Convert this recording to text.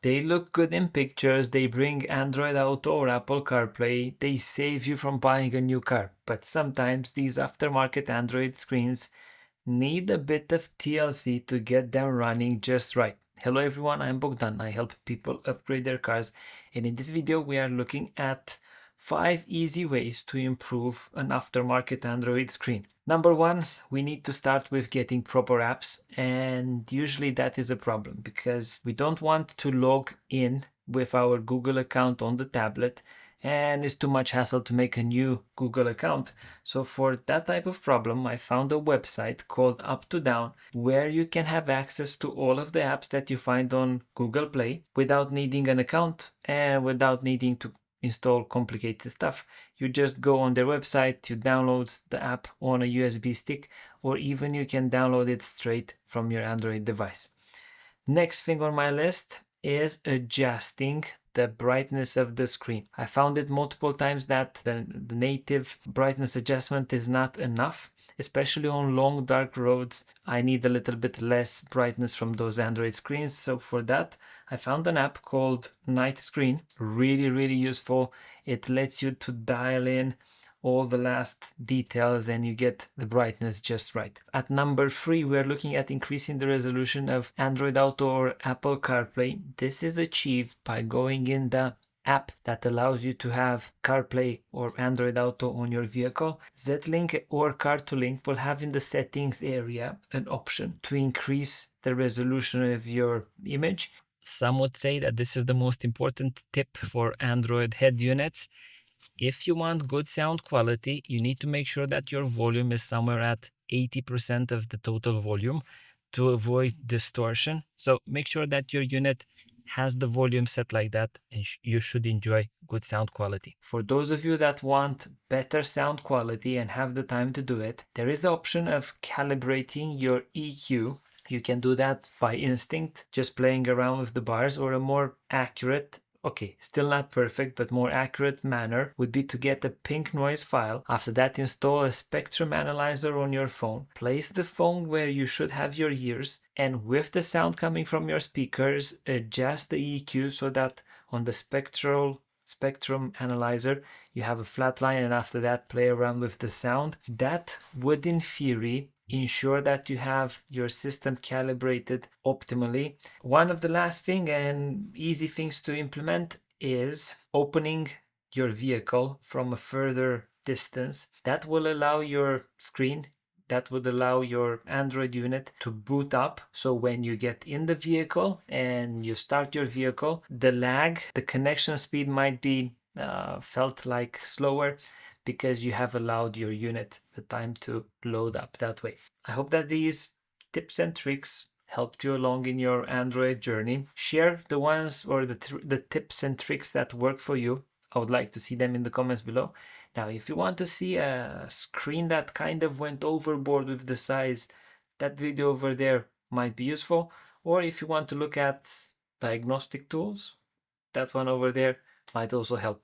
They look good in pictures, they bring Android Auto or Apple CarPlay, they save you from buying a new car. But sometimes these aftermarket Android screens need a bit of TLC to get them running just right. Hello everyone, I'm Bogdan. I help people upgrade their cars, and in this video we are looking at 5 easy ways to improve an aftermarket Android screen. Number 1, we need to start with getting proper apps, and usually that is a problem because we don't want to log in with our Google account on the tablet, and it's too much hassle to make a new Google account. So for that type of problem, I found a website called Up to Down where you can have access to all of the apps that you find on Google Play without needing an account and without needing to install complicated stuff. You just go on their website, you download the app on a USB stick, or even you can download it straight from your Android device. Next thing on my list is adjusting the brightness of the screen. I found it multiple times that the native brightness adjustment is not enough, especially on long dark roads. I need a little bit less brightness from those Android screens. So for that, I found an app called Night Screen. Really useful. It lets you to dial in all the last details and you get the brightness just right. At number 3, we're looking at increasing the resolution of Android Auto or Apple CarPlay. This is achieved by going in the app that allows you to have CarPlay or Android Auto on your vehicle. Z-Link or Car2Link will have in the settings area an option to increase the resolution of your image. Some would say that this is the most important tip for Android head units. If you want good sound quality, you need to make sure that your volume is somewhere at 80% of the total volume to avoid distortion. So make sure that your unit has the volume set like that, and you should enjoy good sound quality. For those of you that want better sound quality and have the time to do it, there is the option of calibrating your EQ. You can do that by instinct, just playing around with the bars, or a more accurate, okay, still not perfect, but more accurate manner would be to get a pink noise file. After that, install a spectrum analyzer on your phone. Place the phone where you should have your ears, and with the sound coming from your speakers, adjust the EQ so that on the spectrum analyzer you have a flat line, and after that play around with the sound. That would in theory ensure that you have your system calibrated optimally. One of the last thing and easy things to implement is opening your vehicle from a further distance. That will allow your screen, that would allow your Android unit to boot up. So when you get in the vehicle and you start your vehicle, the lag, the connection speed might be felt like slower because you have allowed your unit the time to load up that way. I hope that these tips and tricks helped you along in your Android journey. Share the ones or the tips and tricks that work for you. I would like to see them in the comments below. Now, if you want to see a screen that kind of went overboard with the size, that video over there might be useful. Or if you want to look at diagnostic tools, that one over there might also help.